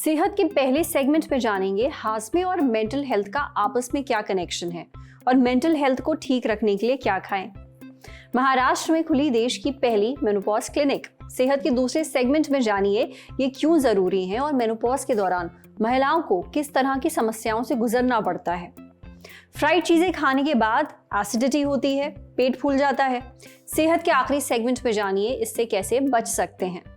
सेहत के पहले सेगमेंट में जानेंगे हाजमे और मेंटल हेल्थ का आपस में क्या कनेक्शन है और मेंटल हेल्थ को ठीक रखने के लिए क्या खाएं। महाराष्ट्र में खुली देश की पहली मेनोपॉज क्लिनिक। सेहत के दूसरे सेगमेंट में जानिए ये क्यों जरूरी है और मेनोपॉज के दौरान महिलाओं को किस तरह की समस्याओं से गुजरना पड़ता है। फ्राइड चीजें खाने के बाद एसिडिटी होती है, पेट फूल जाता है। सेहत के आखिरी सेगमेंट में जानिए इससे कैसे बच सकते हैं।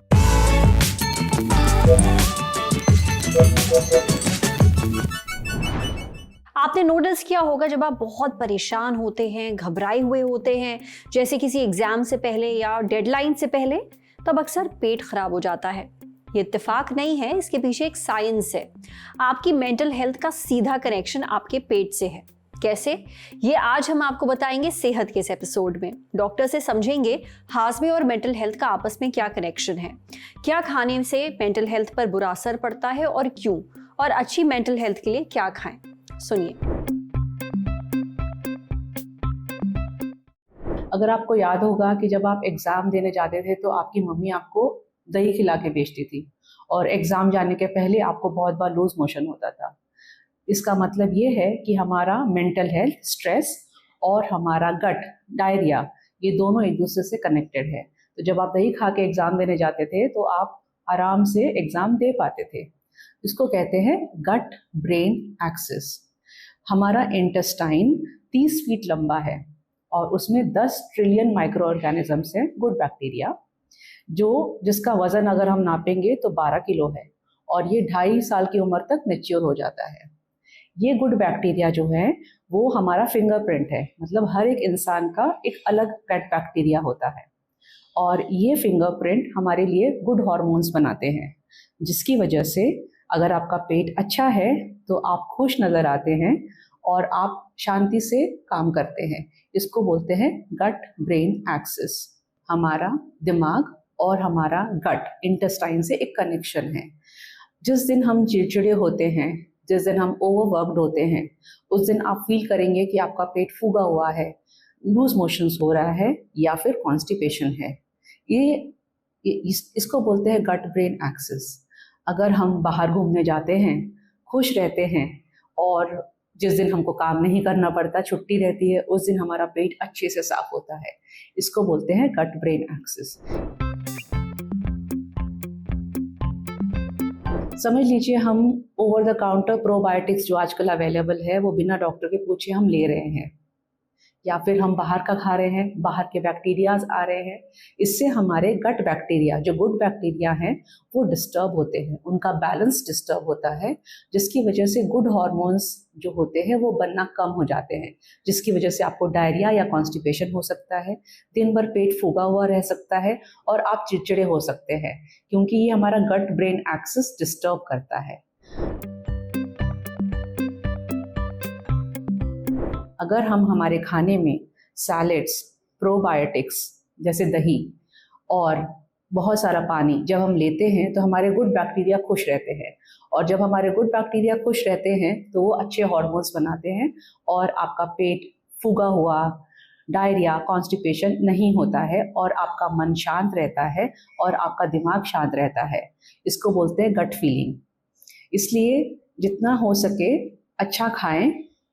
आपने नोटिस किया होगा जब आप बहुत परेशान होते हैं, घबराए हुए होते हैं, जैसे किसी एग्जाम से पहले या डेडलाइन से पहले, तब अक्सर पेट खराब हो जाता है। ये इत्तेफाक नहीं है, इसके पीछे एक साइंस है। आपकी मेंटल हेल्थ का सीधा कनेक्शन आपके पेट से है। कैसे? ये आज हम आपको बताएंगे सेहत के इस एपिसोड में। डॉक्टर से समझेंगे हाजमे और मेंटल हेल्थ का आपस में क्या कनेक्शन है, क्या खाने से मेंटल हेल्थ पर बुरा असर पड़ता है और क्यों, और अच्छी मेंटल हेल्थ के लिए क्या खाएं। सुनिए। अगर आपको याद होगा कि जब आप एग्जाम देने जाते थे तो आपकी मम्मी आपको दही खिला के भेजती थी और एग्जाम जाने के पहले आपको बहुत बार लूज मोशन होता था। इसका मतलब ये है कि हमारा मेंटल हेल्थ, स्ट्रेस और हमारा गट, डायरिया, ये दोनों एक दूसरे से कनेक्टेड है। तो जब आप दही खा के एग्जाम देने जाते थे तो आप आराम से एग्जाम दे पाते थे। इसको कहते हैं गट ब्रेन एक्सिस। हमारा इंटेस्टाइन 30 फीट लंबा है और उसमें 10 ट्रिलियन माइक्रो ऑर्गेनिजम्स हैं, गुड बैक्टीरिया, जिसका वजन अगर हम नापेंगे तो 12 किलो है और ये 2.5 साल की उम्र तक मैच्योर हो जाता है। ये गुड बैक्टीरिया जो है वो हमारा फिंगरप्रिंट है, मतलब हर एक इंसान का एक अलग गट बैक्टीरिया होता है और ये फिंगरप्रिंट हमारे लिए गुड हार्मोन्स बनाते हैं, जिसकी वजह से अगर आपका पेट अच्छा है तो आप खुश नज़र आते हैं और आप शांति से काम करते हैं। इसको बोलते हैं गट ब्रेन एक्सिस। हमारा दिमाग और हमारा गट, इंटेस्टाइन से एक कनेक्शन है। जिस दिन हम चिड़चिड़े होते हैं, जिस दिन हम ओवरवर्कड होते हैं, उस दिन आप फील करेंगे कि आपका पेट फूगा हुआ है, लूज मोशंस हो रहा है या फिर कॉन्स्टिपेशन है। इसको बोलते हैं गट ब्रेन एक्सिस। अगर हम बाहर घूमने जाते हैं, खुश रहते हैं और जिस दिन हमको काम नहीं करना पड़ता, छुट्टी रहती है, उस दिन हमारा पेट अच्छे से साफ होता है। इसको बोलते हैं गट ब्रेन एक्सिस। समझ लीजिए हम ओवर द काउंटर प्रोबायोटिक्स जो आजकल अवेलेबल है वो बिना डॉक्टर के पूछे हम ले रहे हैं, या फिर हम बाहर का खा रहे हैं, बाहर के बैक्टीरियाज आ रहे हैं। इससे हमारे गट बैक्टीरिया, जो गुड बैक्टीरिया हैं, वो डिस्टर्ब होते हैं, उनका बैलेंस डिस्टर्ब होता है, जिसकी वजह से गुड हार्मोन्स जो होते हैं वो बनना कम हो जाते हैं, जिसकी वजह से आपको डायरिया या कॉन्स्टिपेशन हो सकता है, दिन भर पेट फूगा हुआ रह सकता है और आप चिड़चिड़े हो सकते हैं, क्योंकि ये हमारा गट ब्रेन एक्सिस डिस्टर्ब करता है। अगर हम हमारे खाने में सैलेड्स, प्रोबायोटिक्स जैसे दही और बहुत सारा पानी जब हम लेते हैं तो हमारे गुड बैक्टीरिया खुश रहते हैं, और जब हमारे गुड बैक्टीरिया खुश रहते हैं तो वो अच्छे हार्मोन्स बनाते हैं और आपका पेट फूगा हुआ, डायरिया, कॉन्स्टिपेशन नहीं होता है और आपका मन शांत रहता है और आपका दिमाग शांत रहता है। इसको बोलते हैं गट फीलिंग। इसलिए जितना हो सके अच्छा खाएं,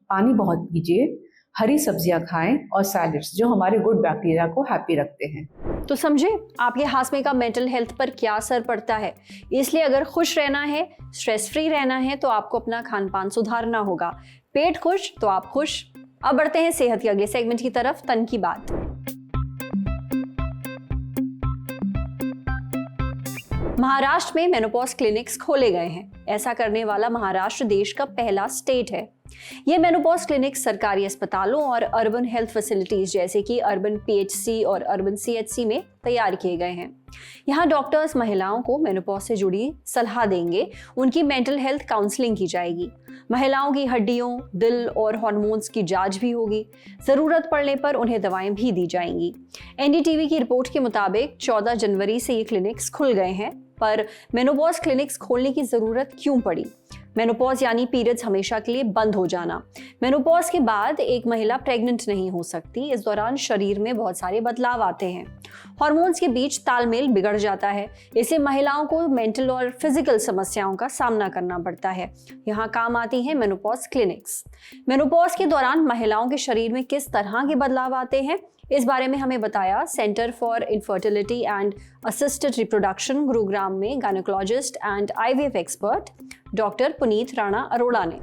पानी बहुत पीजिए, हरी सब्जियां खाएं और सैलेड्स जो हमारे गुड बैक्टीरिया को हैप्पी रखते हैं। तो समझे आपके हाजमे का मेंटल हेल्थ पर क्या असर पड़ता है। इसलिए अगर खुश रहना है, स्ट्रेस फ्री रहना है, तो आपको अपना खान पान सुधारना होगा। पेट खुश तो आप खुश। अब बढ़ते हैं सेहत के अगले सेगमेंट की तरफ, तन की बात। महाराष्ट्र में मेनोपॉज क्लिनिक्स खोले गए हैं। ऐसा करने वाला महाराष्ट्र देश का पहला स्टेट है। ये मेनोपॉज क्लिनिक्स सरकारी अस्पतालों और अर्बन हेल्थ फैसिलिटीज जैसे कि अर्बन पीएचसी और अर्बन सीएचसी में तैयार किए गए हैं। यहाँ डॉक्टर्स महिलाओं को मेनोपॉज से जुड़ी सलाह देंगे, उनकी मेंटल हेल्थ काउंसलिंग की जाएगी, महिलाओं की हड्डियों, दिल और हार्मोन्स की जांच भी होगी। जरूरत पड़ने पर उन्हें दवाएं भी दी जाएंगी। एनडीटीवी की रिपोर्ट के मुताबिक 14 जनवरी से ये क्लिनिक्स खुल गए हैं, पर मेनोपॉज क्लिनिक्स खोलने की जरूरत क्यों पड़ी? मेनोपॉज यानी पीरियड्स हमेशा के लिए बंद हो जाना। मेनोपॉज के बाद एक महिला प्रेग्नेंट नहीं हो सकती। इस दौरान शरीर में बहुत सारे बदलाव आते हैं। हार्मोन्स के बीच तालमेल बिगड़ जाता है। इससे महिलाओं को मेंटल और फिजिकल समस्याओं का सामना करना पड़ता है। यहाँ काम आती हैं मेनोपॉज क्लिनिक्स। मेनोपॉज के दौरान महिलाओं के शरीर में किस तरह के बदलाव आते हैं, इस बारे में हमें बताया centre for infertility and assisted reproduction Gurugram में gynaecologist and IVF expert doctor Puneet Rana Arora ने।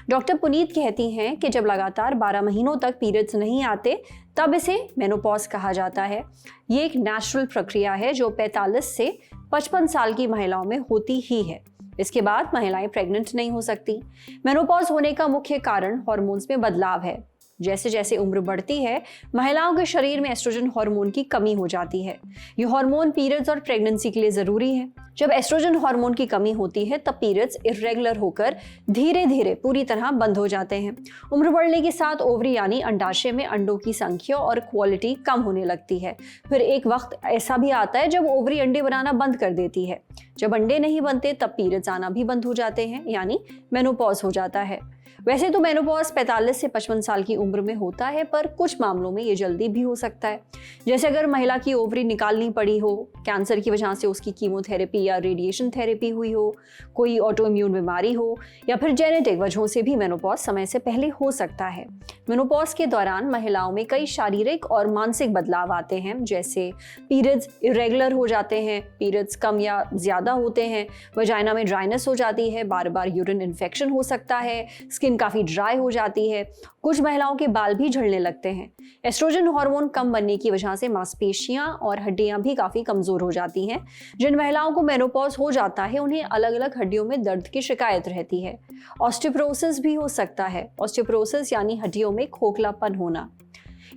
डॉक्टर पुनीत कहती हैं कि जब लगातार 12 महीनों तक पीरियड्स नहीं आते तब इसे मेनोपॉज कहा जाता है। ये एक नेचुरल प्रक्रिया है जो 45 से 55 साल की महिलाओं में होती ही है। इसके बाद महिलाएं प्रेग्नेंट नहीं हो सकती। मेनोपॉज होने का मुख्य कारण हार्मोन्स में बदलाव है। जैसे जैसे उम्र बढ़ती है, महिलाओं के शरीर में एस्ट्रोजन हार्मोन की कमी हो जाती है। ये हार्मोन पीरियड्स और प्रेगनेंसी के लिए जरूरी है। जब एस्ट्रोजन हार्मोन की कमी होती है तब पीरियड्स इरेगुलर होकर धीरे धीरे पूरी तरह बंद हो जाते हैं। उम्र बढ़ने के साथ ओवरी यानी अंडाशय में अंडों की संख्या और क्वालिटी कम होने लगती है। फिर एक वक्त ऐसा भी आता है जब ओवरी अंडे बनाना बंद कर देती है। जब अंडे नहीं बनते तब पीरियड्स आना भी बंद हो जाते हैं, यानी मेनोपॉज हो जाता है। वैसे तो मेनोपॉज 45 से 55 साल की उम्र में होता है, पर कुछ मामलों में ये जल्दी भी हो सकता है। जैसे अगर महिला की ओवरी निकालनी पड़ी हो, कैंसर की वजह से उसकी कीमोथेरेपी या रेडिएशन थेरेपी हुई हो, कोई ऑटो इम्यून बीमारी हो, या फिर जेनेटिक वजहों से भी मेनोपॉज समय से पहले हो सकता है। मेनोपॉज के दौरान महिलाओं में कई शारीरिक और मानसिक बदलाव आते हैं, जैसे पीरियड्स इरेगुलर हो जाते हैं, पीरियड्स कम या ज्यादा होते हैं, वजाइना में ड्राइनेस हो जाती है, बार बार यूरिन इन्फेक्शन हो सकता है, स्किन काफी ड्राई हो जाती है, कुछ महिलाओं के बाल भी झड़ने लगते हैं। एस्ट्रोजन हार्मोन कम बनने की वजह से मांसपेशियां और हड्डियां भी काफी कमजोर हो जाती हैं। जिन महिलाओं को मेनोपॉज हो जाता है उन्हें अलग अलग हड्डियों में दर्द की शिकायत रहती है। ऑस्टियोपोरोसिस भी हो सकता है। ऑस्टियोपोरोसिस यानी हड्डियों में खोखलापन होना।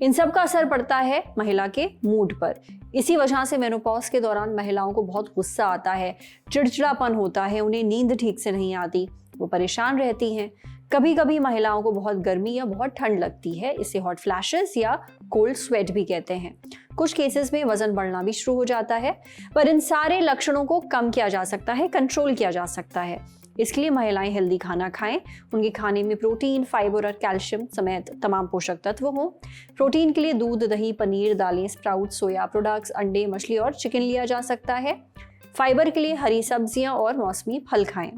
इन सब का असर पड़ता है महिला के मूड पर। इसी वजह से मेनोपॉज के दौरान महिलाओं को बहुत गुस्सा आता है, चिड़चिड़ापन होता है, उन्हें नींद ठीक से नहीं आती, वो परेशान रहती हैं। कभी कभी महिलाओं को बहुत गर्मी या बहुत ठंड लगती है, इसे हॉट फ्लैशेस या कोल्ड स्वेट भी कहते हैं। कुछ केसेस में वजन बढ़ना भी शुरू हो जाता है, पर इन सारे लक्षणों को कम किया जा सकता है, कंट्रोल किया जा सकता है। इसके लिए महिलाएं हेल्दी खाना खाएं, उनके खाने में प्रोटीन, फाइबर और कैल्शियम समेत तमाम पोषक तत्व हों। प्रोटीन के लिए दूध, दही, पनीर, दालें, स्प्राउट, सोया प्रोडक्ट्स, अंडे, मछली और चिकन लिया जा सकता है। फाइबर के लिए हरी सब्जियां और मौसमी फल खाएं।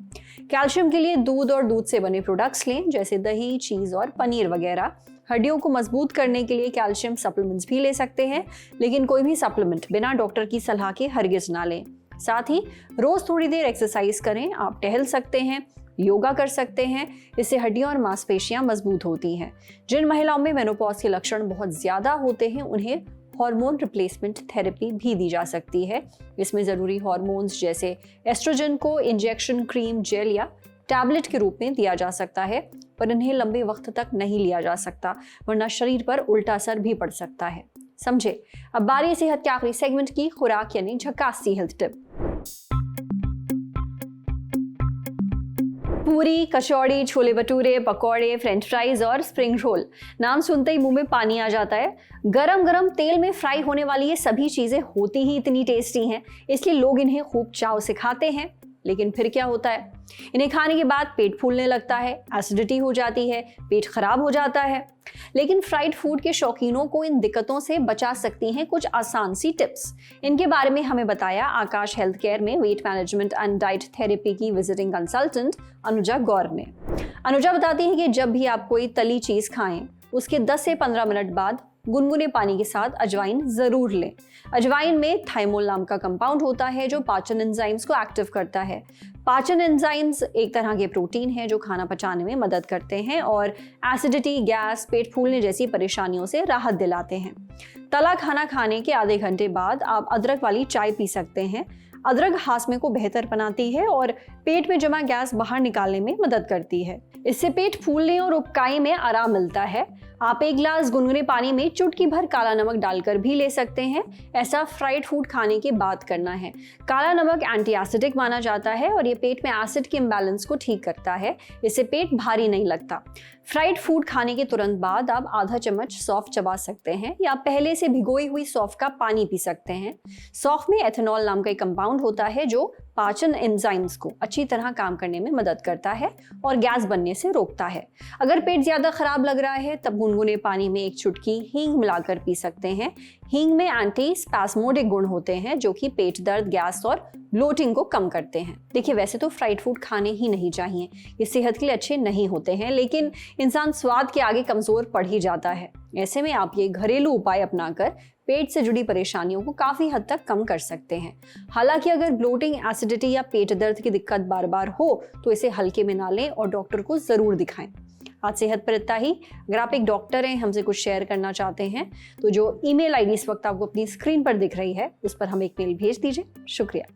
कैल्शियम के लिए दूध और दूध से बने प्रोडक्ट्स लें, जैसे दही, चीज और पनीर वगैरह। हड्डियों को मजबूत करने के लिए कैल्शियम सप्लीमेंट्स भी ले सकते हैं, लेकिन कोई भी सप्लीमेंट बिना डॉक्टर की सलाह के हरगिज ना लें। साथ ही रोज थोड़ी देर एक्सरसाइज करें। आप टहल सकते हैं, योगा कर सकते हैं, इससे हड्डियां और मांसपेशियां मजबूत होती हैं। जिन महिलाओं में मेनोपॉज के लक्षण बहुत ज्यादा होते हैं उन्हें हार्मोन रिप्लेसमेंट थेरेपी भी दी जा सकती है। इसमें ज़रूरी हार्मोन्स जैसे एस्ट्रोजन को इंजेक्शन, क्रीम, जेल या टैबलेट के रूप में दिया जा सकता है, पर इन्हें लंबे वक्त तक नहीं लिया जा सकता, वरना शरीर पर उल्टा असर भी पड़ सकता है। समझे। अब बारी सेहत के आखिरी सेगमेंट की, खुराक यानी झकास सी हेल्थ टिप। पूरी, कचौड़ी, छोले भटूरे, पकौड़े, फ्रेंच फ्राइज और स्प्रिंग रोल, नाम सुनते ही मुंह में पानी आ जाता है। गरम गरम तेल में फ्राई होने वाली ये सभी चीजें होती ही इतनी टेस्टी हैं, इसलिए लोग इन्हें खूब चाव से खाते हैं। लेकिन फिर क्या होता है? इन्हें खाने के बाद पेट फूलने लगता है, एसिडिटी हो जाती है, पेट खराब हो जाता है। लेकिन फ्राइड फूड के शौकीनों को इन दिक्कतों से बचा सकती हैं कुछ आसान सी टिप्स। इनके बारे में हमें बताया आकाश हेल्थ केयर में weight management and diet therapy की विजिटिंग कंसल्टेंट अनुजा गौर ने। अनुजा बताती है कि जब भी आप कोई तली चीज खाएं, उसके 10 से 15 मिनट बाद गुनगुने पानी के साथ अजवाइन जरूर लें। अजवाइन में थाइमोल नाम का कंपाउंड होता है जो पाचन एंजाइम्स को एक्टिव करता है। पाचन एंजाइम्स एक तरह के प्रोटीन हैं जो खाना पचाने में मदद करते हैं और एसिडिटी, गैस, पेट फूलने जैसी परेशानियों से राहत दिलाते हैं। तला खाना खाने के आधे घंटे बाद आप अदरक वाली चाय पी सकते हैं। अदरक हाजमे को बेहतर बनाती है और पेट में जमा गैस बाहर निकालने में मदद करती है। इससे पेट फूलने और उबकाई में आराम मिलता है। आप एक गिलास गुनगुने पानी में चुटकी भर काला नमक डालकर भी ले सकते हैं। ऐसा फ्राइड फूड खाने के बाद करना है। काला नमक एंटी एसिडिक माना जाता है और ये पेट में एसिड के इम्बैलेंस को ठीक करता है। इससे पेट भारी नहीं लगता। फ्राइड फूड खाने के तुरंत बाद आप आधा चम्मच सौंफ चबा सकते हैं या पहले से भिगोई हुई सौंफ का पानी पी सकते हैं। सौंफ में एथेनॉल नाम का एक कंपाउंड होता है जो पाचन एंजाइम्स को अच्छी तरह काम करने में मदद करता है और गैस बनने से रोकता है। अगर पेट ज्यादा खराब लग रहा है तब गुनगुने पानी में एक चुटकी हींग मिलाकर पी सकते हैं। हींग में एंटी स्पैस्मोडिक गुण होते हैं जो कि पेट दर्द, गैस और ब्लोटिंग को कम करते हैं। देखिए, वैसे तो फ्राइड फूड खाने ही नहीं चाहिए, ये सेहत के लिए अच्छे नहीं होते हैं, लेकिन इंसान स्वाद के आगे कमजोर पड़ ही जाता है। ऐसे में आप ये घरेलू उपाय अपनाकर पेट से जुड़ी परेशानियों को काफी हद तक कम कर सकते हैं। हालांकि अगर ब्लोटिंग, एसिडिटी या पेट दर्द की दिक्कत बार बार हो तो इसे हल्के में ना लें और डॉक्टर को जरूर दिखाएं। आज सेहत पर इतना ही। अगर आप एक डॉक्टर हैं, हमसे कुछ शेयर करना चाहते हैं तो जो ईमेल आईडी इस वक्त आपको अपनी स्क्रीन पर दिख रही है उस पर हमें एक मेल भेज दीजिए। शुक्रिया।